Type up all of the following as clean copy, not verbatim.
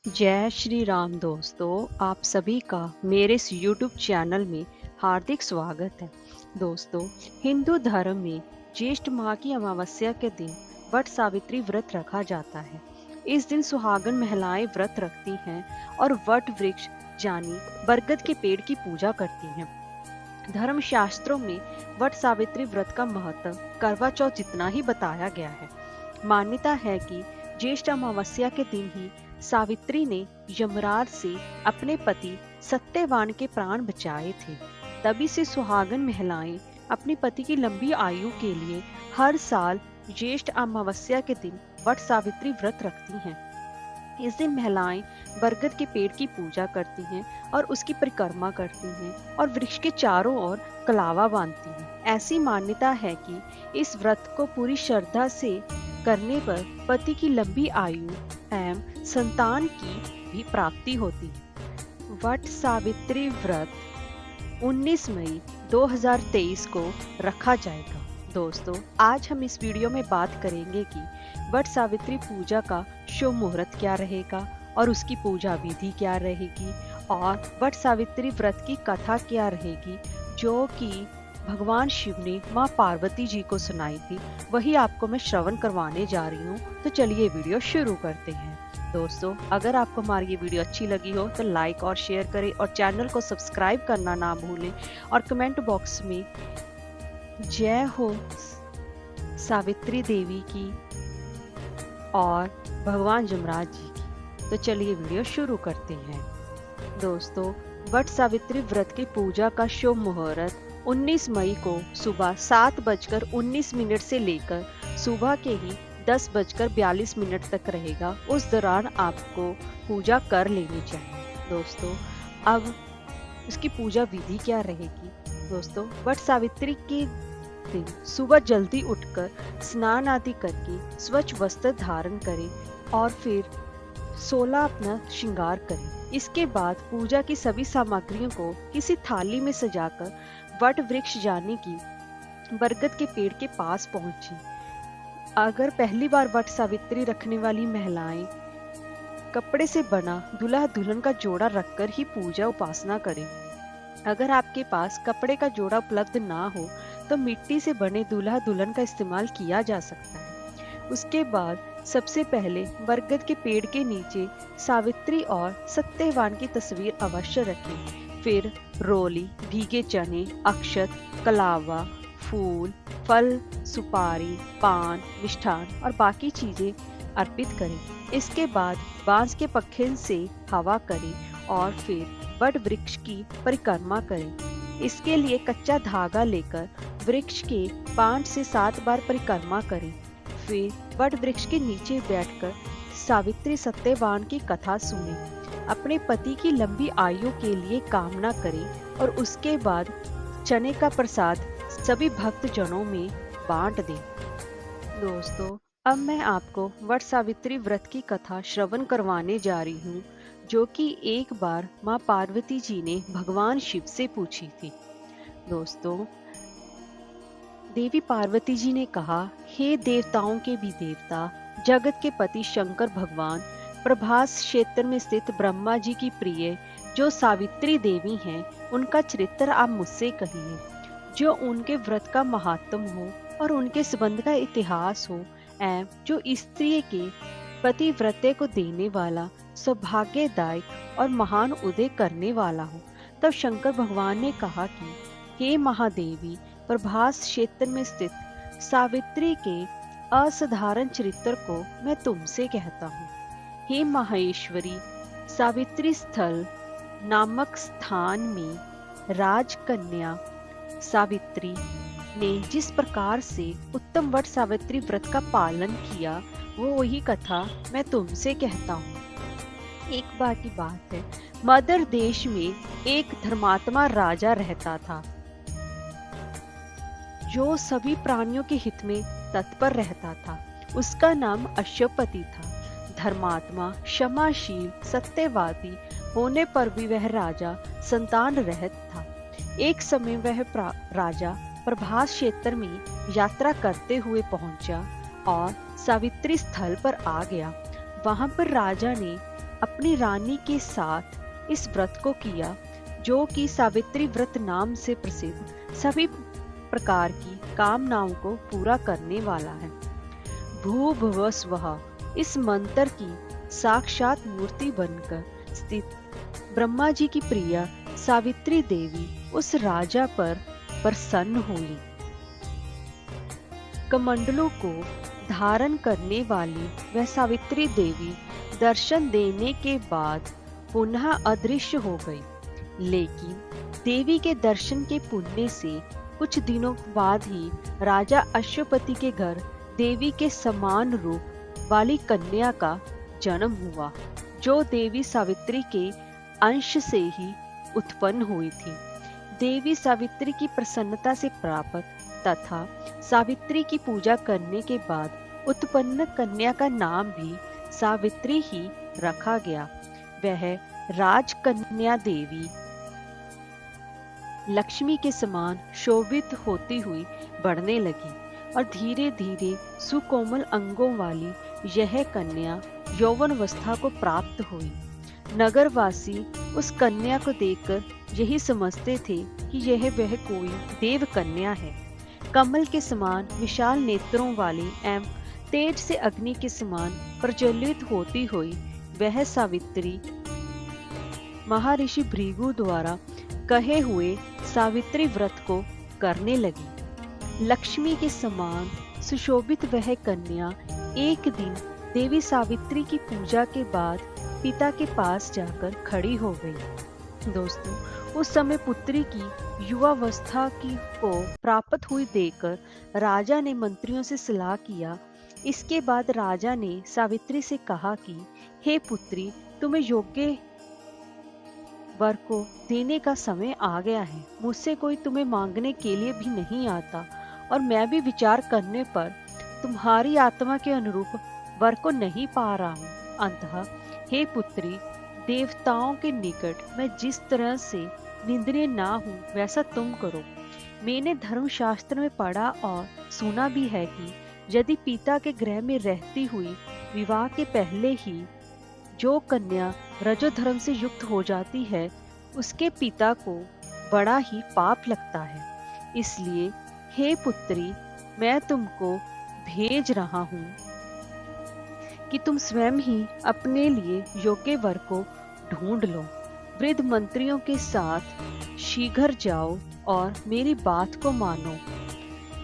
जय श्री राम दोस्तों, आप सभी का मेरे इस YouTube चैनल में हार्दिक स्वागत है। दोस्तों, हिंदू धर्म में ज्येष्ठ माह की अमावस्या के दिन वट सावित्री व्रत रखा जाता है। इस दिन सुहागन महिलाएं व्रत रखती हैं और वट वृक्ष यानी बरगद के पेड़ की पूजा करती हैं। धर्म शास्त्रों में वट सावित्री व्रत का महत्व करवा चौथ जितना ही बताया गया है। मान्यता है कि ज्येष्ठ अमावस्या के दिन ही सावित्री ने यमराज से अपने पति सत्यवान के प्राण बचाए थे। तभी से सुहागन महिलाएं अपने पति की लंबी आयु के लिए हर साल ज्येष्ठ अमावस्या के दिन वट सावित्री व्रत रखती हैं। इस दिन महिलाएं बरगद के पेड़ की पूजा करती हैं और उसकी परिक्रमा करती हैं और वृक्ष के चारों ओर कलावा बांधती हैं। ऐसी मान्यता है कि इस व्रत को पूरी श्रद्धा से करने पर पति की लंबी आयु एवं संतान की भी प्राप्ति होती है। वट सावित्री व्रत 19 मई 2023 को रखा जाएगा। दोस्तों, आज हम इस वीडियो में बात करेंगे कि वट सावित्री पूजा का शुभ मुहूर्त क्या रहेगा और उसकी पूजा विधि क्या रहेगी और वट सावित्री व्रत की कथा क्या रहेगी जो कि भगवान शिव ने माँ पार्वती जी को सुनाई थी। वही आपको मैं श्रवण करवाने जा रही हूँ। तो चलिए वीडियो शुरू करते हैं। दोस्तों, अगर आपको हमारी ये वीडियो अच्छी लगी हो तो लाइक और शेयर करें और चैनल को सब्सक्राइब करना ना भूलें और कमेंट बॉक्स में जय हो सावित्री देवी की और भगवान यमराज जी की। तो चलिए वीडियो शुरू करते हैं। दोस्तों, वट सावित्री व्रत की पूजा का शुभ मुहूर्त 19 मई को सुबह 7:19 से लेकर सुबह के ही 10:42 तक रहेगा। उस दौरान आपको पूजा कर लेनी चाहिए। दोस्तों, अब उसकी पूजा विधि क्या रहेगी? दोस्तों, वट सावित्री के दिन सुबह जल्दी उठकर स्नान आदि करके स्वच्छ वस्त्र धारण करें और फिर 16 अपना श्रृंगार करें। इसके बाद पूजा की सभी सामग्रियों को किसी थाली में सजाकर वट वृक्ष यानी कि बरगद के पेड़ के पास पहुंचे। अगर पहली बार वट सावित्री रखने वाली महिलाएं कपड़े से बना दूल्हा दुल्हन का जोड़ा रखकर ही पूजा उपासना करें। अगर आपके पास कपड़े का जोड़ा उपलब्ध ना हो तो मिट्टी से बने दूल्हा दुल्हन का इस्तेमाल किया जा सकता है। उसके बाद सबसे पहले बरगद के पेड़ के नीचे सावित्री और सत्यवान की तस्वीर अवश्य रखें। फिर रोली, भीगे चने, अक्षत, कलावा, फूल, फल, सुपारी, पान, मिष्ठान और बाकी चीजें अर्पित करें। इसके बाद बांस के पखेन से हवा करें और फिर वट वृक्ष की परिक्रमा करें। इसके लिए कच्चा धागा लेकर वृक्ष के 5 से 7 बार परिक्रमा करें। फिर वट वृक्ष के नीचे बैठकर सावित्री सत्यवान की कथा सुनें। अपने पति की लंबी आयु के लिए कामना करें और उसके बाद चने का प्रसाद सभी भक्त जनों में बांट दें। दोस्तों, अब मैं आपको वट सावित्री व्रत की कथा श्रवण करवाने जा रही हूँ जो कि एक बार माँ पार्वती जी ने भगवान शिव से पूछी थी। दोस्तों, देवी पार्वती जी ने कहा, हे देवताओं के भी देवता, जगत के पति शंकर भगवान, प्रभास क्षेत्र में स्थित ब्रह्मा जी की प्रिय जो सावित्री देवी हैं, उनका चरित्र आप मुझसे कहिए। जो उनके व्रत का महात्म हो और उनके संबंध का इतिहास हो एवं जो स्त्री के पतिव्रते को देने वाला, सौभाग्यदायक और महान उदय करने वाला हो। तब शंकर भगवान ने कहा कि हे महादेवी, प्रभास क्षेत्र में स्थित सावित्री के असाधारण चरित्र को मैं तुमसे कहता हूँ। हे माहेश्वरी, सावित्री स्थल नामक स्थान में राजकन्या सावित्री ने जिस प्रकार से उत्तम वट सावित्री व्रत का पालन किया, वो वही कथा मैं तुमसे कहता हूँ। एक बार की बात है, मदर देश में एक धर्मात्मा राजा रहता था जो सभी प्राणियों के हित में तत्पर रहता था। उसका नाम अश्वपति था। धर्मात्मा, क्षमाशील, सत्यवादी होने पर भी वह राजा संतान रहित था। एक समय वह राजा प्रभास क्षेत्र में यात्रा करते हुए पहुंचा और सावित्री स्थल पर आ गया। वहां पर राजा ने अपनी रानी के साथ इस व्रत को किया, जो कि सावित्री व्रत नाम से प्रसिद्ध सभी प्रकार की कामनाओं को पूरा करने वाला है। भू भुव स्वः इस मंत्र की साक्षात मूर्ति बनकर स्थित ब्रह्मा जी की प्रिया सावित्री देवी उस राजा पर प्रसन्न हुई। कमंडलों को धारण करने वाली वह सावित्री देवी दर्शन देने के बाद पुनः अदृश्य हो गई। लेकिन देवी के दर्शन के पुण्य से कुछ दिनों बाद ही राजा अश्वपति के घर देवी के समान रूप वाली कन्या का जन्म हुआ, जो देवी सावित्री के अंश से ही उत्पन्न हुई थी। देवी सावित्री की प्रसन्नता से प्राप्त तथा सावित्री की पूजा करने के बाद उत्पन्न कन्या का नाम भी सावित्री ही रखा गया। वह राजकन्या देवी लक्ष्मी के समान शोभित होती हुई बढ़ने लगी और धीरे धीरे सुकोमल अंगों वाली यह कन्या यौवनावस्था को प्राप्त हुई। नगरवासी उस कन्या को देखकर यही समझते थे कि यह वह कोई देव कन्या है। कमल के समान विशाल नेत्रों वाली एवं तेज से अग्नि के समान प्रज्वलित होती हुई वह सावित्री महर्षि भृगु द्वारा कहे हुए सावित्री व्रत को करने लगी। लक्ष्मी के समान सुशोभित वह कन्या एक दिन देवी सावित्री की पूजा के बाद पिता के पास जाकर खड़ी हो गई। दोस्तों, उस समय पुत्री की युवावस्था की को प्राप्त हुई देखकर राजा ने मंत्रियों से सलाह किया। इसके बाद राजा ने सावित्री से कहा कि हे पुत्री, तुम्हें योग्य वर को देने का समय आ गया है। मुझसे कोई तुम्हें मांगने के लिए भी नहीं आता और मैं भी विचार करने पर तुम्हारी आत्मा के अनुरूप वर को नहीं पा रहा हूँ। अंततः हे पुत्री, देवताओं के निकट मैं जिस तरह से निंदनीय ना हूँ वैसा तुम करो। मैंने धर्मशास्त्र में पढ़ा और सुना भी है कि यदि पिता के गृह में रहती हुई विवाह के पहले ही जो कन्या रजोधर्म से युक्त हो जाती है, उसके पिता को बड़ा ही पाप लगता है। इसलिए हे पुत्री, मैं तुमको भेज रहा हूँ कि तुम स्वयं ही अपने लिए योग्य वर को ढूंढ लो। वृद्ध मंत्रियों के साथ शीघ्र जाओ और मेरी बात को मानो।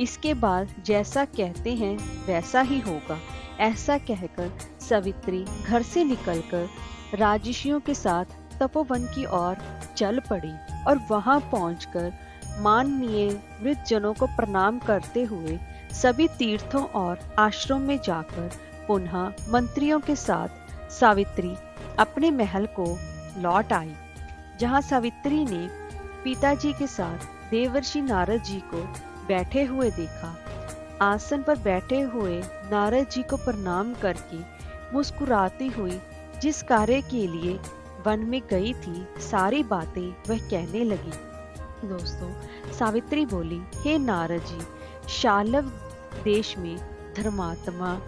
इसके बाद जैसा कहते हैं वैसा ही होगा। ऐसा कहकर सावित्री घर से निकलकर राजर्षियों के साथ तपोवन की ओर चल पड़ी और वहां पहुंचकर माननीय वृद्धजनों को प्रणाम करते हुए सभी तीर्थों और आश्रम में जाकर पुनः मंत्रियों के साथ सावित्री अपने महल को लौट आई, जहां सावित्री ने पिताजी के साथ देवर्षि नारद जी को बैठे हुए देखा। आसन पर बैठे हुए नारद जी को प्रणाम करके मुस्कुराती हुई जिस कार्य के लिए वन में गई थी, सारी बातें वह कहने लगी। दोस्तों, सावित्री बोली, हे नारद जी, शालव देश में धर्मात्मा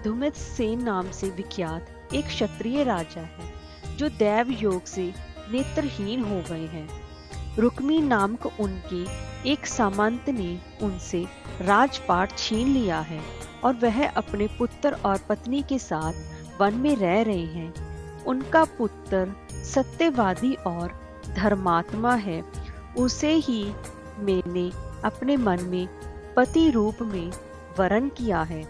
धूमित सेन नाम से विख्यात एक क्षत्रिय राजा है, जो दैव योग से नेत्रहीन हो गए हैं। रुक्मी नामक उनके एक सामंत ने उनसे राजपाट छीन लिया है और वह अपने पुत्र और पत्नी के साथ वन में रह रहे हैं। उनका पुत्र सत्यवादी और धर्मात्मा है। उसे ही मैंने अपने मन में पति रूप में वरण किया है।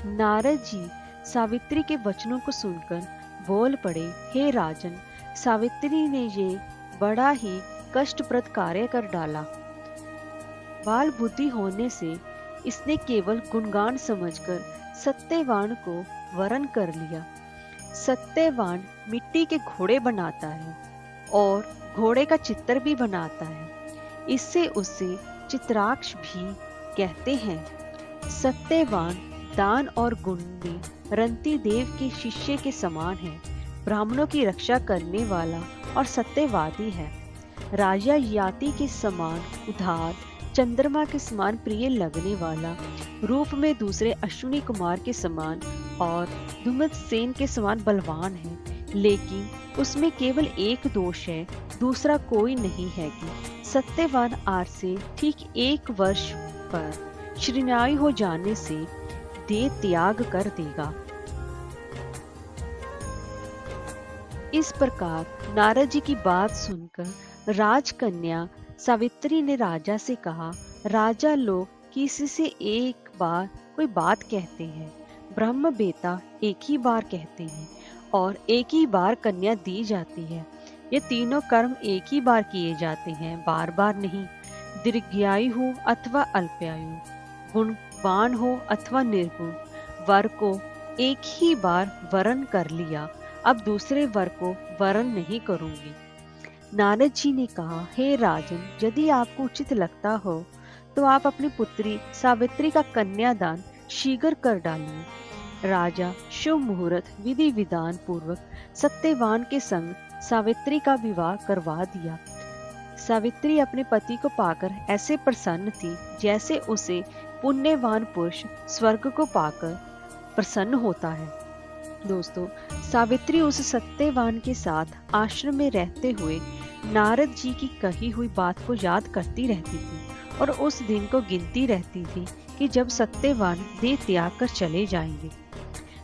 नारद जी सावित्री के वचनों को सुनकर बोल पड़े, हे राजन, सावित्री ने ये बड़ा ही कष्टप्रद कार्य कर डाला। बाल बुद्धि होने से इसने केवल गुणगान समझकर सत्यवान को वरण कर लिया। सत्यवान मिट्टी के घोड़े बनाता है और घोड़े का चित्र भी बनाता है। इससे उसे चित्राक्ष भी कहते हैं। सत्यवान दान और गुण में रंती देव के शिष्य के समान है। ब्राह्मणों की रक्षा करने वाला और सत्यवादी है। राजा याति के समान उदार, चंद्रमा के समान प्रिय लगने वाला, रूप में दूसरे अश्विनी कुमार के समान और धूमित सेन के समान बलवान है। लेकिन उसमें केवल एक दोष है, दूसरा कोई नहीं है कि सत्यवान आज से ठीक 1 वर्ष पर श्रीनाई हो जाने से देह त्याग कर देगा। इस प्रकार नारद जी की बात सुनकर राजकन्या सावित्री ने राजा से कहा, राजा लोग किसी से एक बार कोई बात कहते हैं, ब्रह्म बेटा एक ही बार कहते हैं और एक ही बार कन्या दी जाती है। ये तीनों कर्म एक ही बार किए जाते हैं, बार बार नहीं। दीर्घायु हो अथवा अल्पायु, गुणवान हो अथवा निर्गुण, वर को एक ही बार वरण कर लिया, अब दूसरे वर को वरण नहीं करूंगी। नारद जी ने कहा, हे राजन, यदि आपको उचित लगता हो तो आप अपनी पुत्री सावित्री का कन्यादान शीघ्र कर डालिए। राजा शुभ मुहूर्त विधि विधान पूर्वक सत्यवान के संग सावित्री का विवाह करवा दिया। सावित्री अपने पति को पाकर ऐसे प्रसन्न थी जैसे उसे पुण्यवान पुरुष स्वर्ग को पाकर प्रसन्न होता है। दोस्तों, सावित्री उस सत्यवान के साथ आश्रम में रहते हुए नारद जी की कही हुई बात को याद करती रहती थी और उस दिन को गिनती रहती थी कि जब सत्यवान देह त्याग कर चले जाएंगे।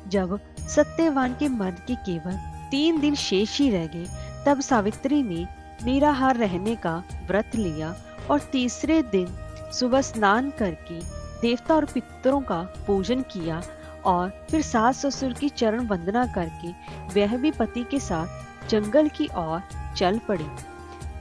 जब सत्यवान के मन के केवल 3 दिन शेष ही रह गए, तब सावित्री ने निराहार रहने का व्रत लिया और तीसरे दिन सुबह स्नान करके देवता और पितरों का पूजन किया और फिर सास ससुर की चरण वंदना करके वह भी पति के साथ जंगल की ओर चल पड़ी।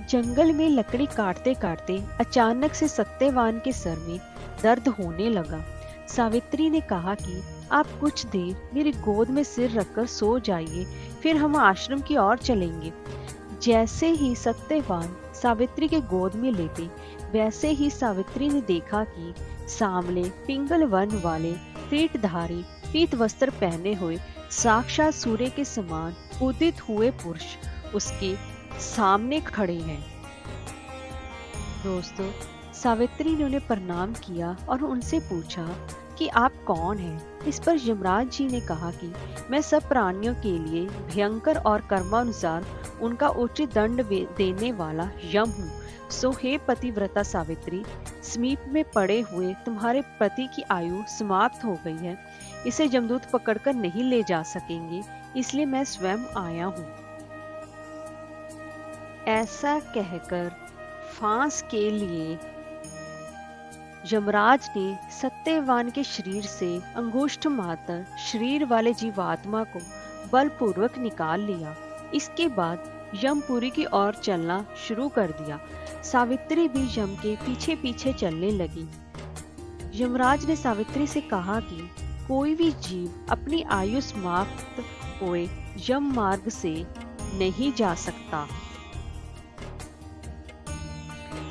जंगल में लकड़ी काटते काटते अचानक से सत्यवान के सर में दर्द होने लगा। सावित्री ने कहा कि आप कुछ देर मेरी गोद में सिर रखकर सो जाइए, फिर हम आश्रम की ओर चलेंगे। जैसे ही सत्यवान सावित्री के गोद में लेटे, वैसे ही सावित्री ने देखा कि सामने पिंगल वर्ण वाले पीठधारी पीत वस्त्र पहने हुए साक्षात सूर्य के समान उदित हुए पुरुष उसके सामने खड़े हैं। दोस्तों, सावित्री ने उन्हें प्रणाम किया और उनसे पूछा कि आप कौन हैं। इस पर यमराज जी ने कहा कि मैं सब प्राणियों के लिए भयंकर और कर्मानुसार उनका उचित दंड देने वाला यम हूँ। सो हे पतिव्रता सावित्री, समीप में पड़े हुए तुम्हारे पति की आयु समाप्त हो गई है, इसे जमदूत पकड़कर नहीं ले जा सकेंगे, इसलिए मैं स्वयं आया हूँ। ऐसा कहकर फांस के लिए यमराज ने सत्यवान के शरीर से अंगुष्ठ मात्र शरीर वाले जीवात्मा को बलपूर्वक निकाल लिया। इसके बाद यमपुरी की ओर चलना शुरू कर दिया। सावित्री भी यम के पीछे पीछे चलने लगी। यमराज ने सावित्री से कहा कि कोई भी जीव अपनी आयु समाप्त हुए यम मार्ग से नहीं जा सकता।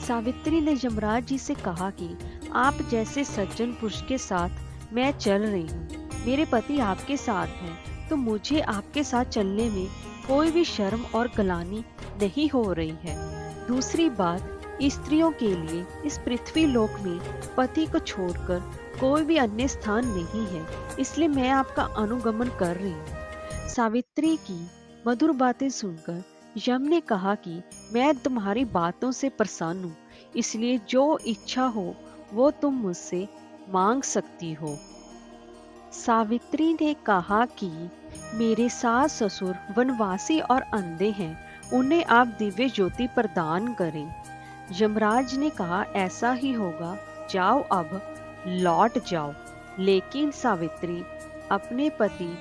सावित्री ने यमराज जी से कहा कि आप जैसे सज्जन पुरुष के साथ मैं चल रही हूँ, मेरे पति आपके साथ हैं, तो मुझे आपके साथ चलने में कोई भी शर्म और गलानी नहीं हो रही है। दूसरी बात, स्त्रियों के लिए इस पृथ्वी लोक में पति को छोड़कर कोई भी अन्य स्थान नहीं है, इसलिए मैं आपका अनुगमन कर रही हूँ। सावित्री की मधुर बातें सुनकर यम ने कहा कि मैं तुम्हारी बातों से प्रसन्न हूँ, इसलिए जो इच्छा हो वो तुम मुझसे मांग सकती हो। सावित्री ने कहा कि मेरे सास ससुर वनवासी और अंधे हैं, उन्हें आप दिव्य ज्योति प्रदान करें। यमराज ने कहा, ऐसा ही होगा, जाओ अब लौट जाओ। लेकिन सावित्री अपने पति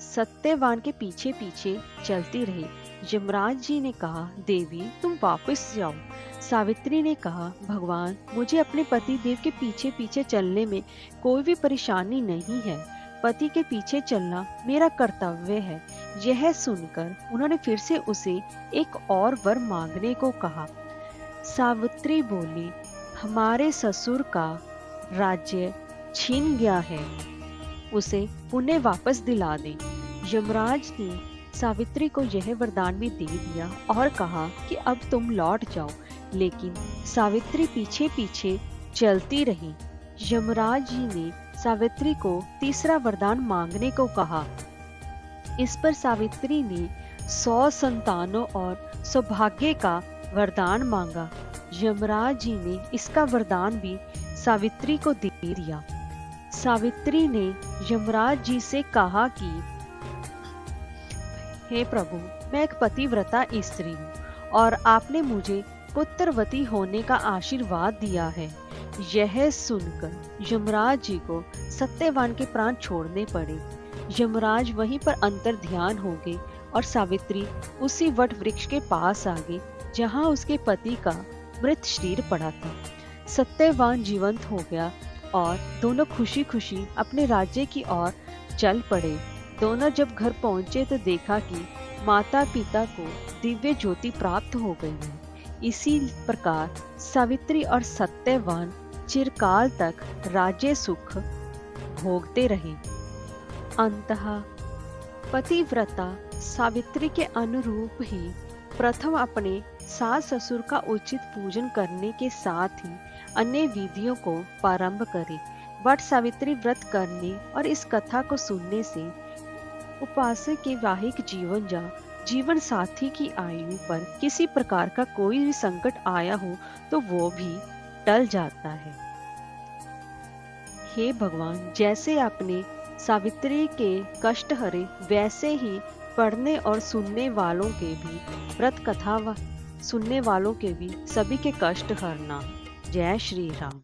सत्यवान के पीछे पीछे चलती रही। यमराज जी ने कहा, देवी तुम वापस जाओ। सावित्री ने कहा, भगवान मुझे अपने पति देव के पीछे पीछे चलने में कोई भी परेशानी नहीं है, पति के पीछे चलना मेरा कर्तव्य है। यह सुनकर उन्होंने फिर से उसे एक और वर मांगने को कहा। सावित्री बोली, हमारे ससुर का राज्य छीन गया है, उसे पुनः वापस दिला दे। यमराज ने सावित्री को यह वरदान भी दे दिया और कहा कि अब तुम लौट जाओ। लेकिन सावित्री पीछे पीछे चलती रही। यमराज जी ने सावित्री को तीसरा वरदान मांगने को कहा। इस पर सावित्री ने 100 संतानों और सौभाग्य का वरदान मांगा। यमराज जी ने इसका वरदान भी सावित्री को दे दिया। सावित्री ने यमराज जी से कहा कि हे प्रभु, मैं एक पतिव्रता स्त्री हूँ और आपने मुझे पुत्रवती होने का आशीर्वाद दिया है। यह सुनकर यमराज जी को सत्यवान के प्राण छोड़ने पड़े। यमराज वहीं पर अंतर ध्यान हो गए और सावित्री उसी वट वृक्ष के पास आ गई जहाँ उसके पति का मृत शरीर पड़ा था। सत्यवान जीवंत हो गया और दोनों खुशी खुशी अपने राज्य की ओर चल पड़े। दोनों जब घर पहुंचे तो देखा कि माता पिता को दिव्य ज्योति प्राप्त हो गई है। इसी प्रकार सावित्री और सत्यवान चिरकाल तक राज्य सुख भोगते रहे। अंतः पतिव्रता सावित्री के अनुरूप ही प्रथम अपने सास ससुर का उचित पूजन करने के साथ ही अन्य विधियों को प्रारंभ करे। वट सावित्री व्रत करने और इस कथा को सुनने से उपासक के वैवाहिक जीवन या जीवन साथी की आयु पर किसी प्रकार का कोई भी संकट आया हो तो वो भी टल जाता है। हे भगवान, जैसे आपने सावित्री के कष्ट हरे वैसे ही पढ़ने और सुनने वालों के भी व्रत कथा सुनने वालों के भी सभी के कष्ट हरना। जय श्री राम।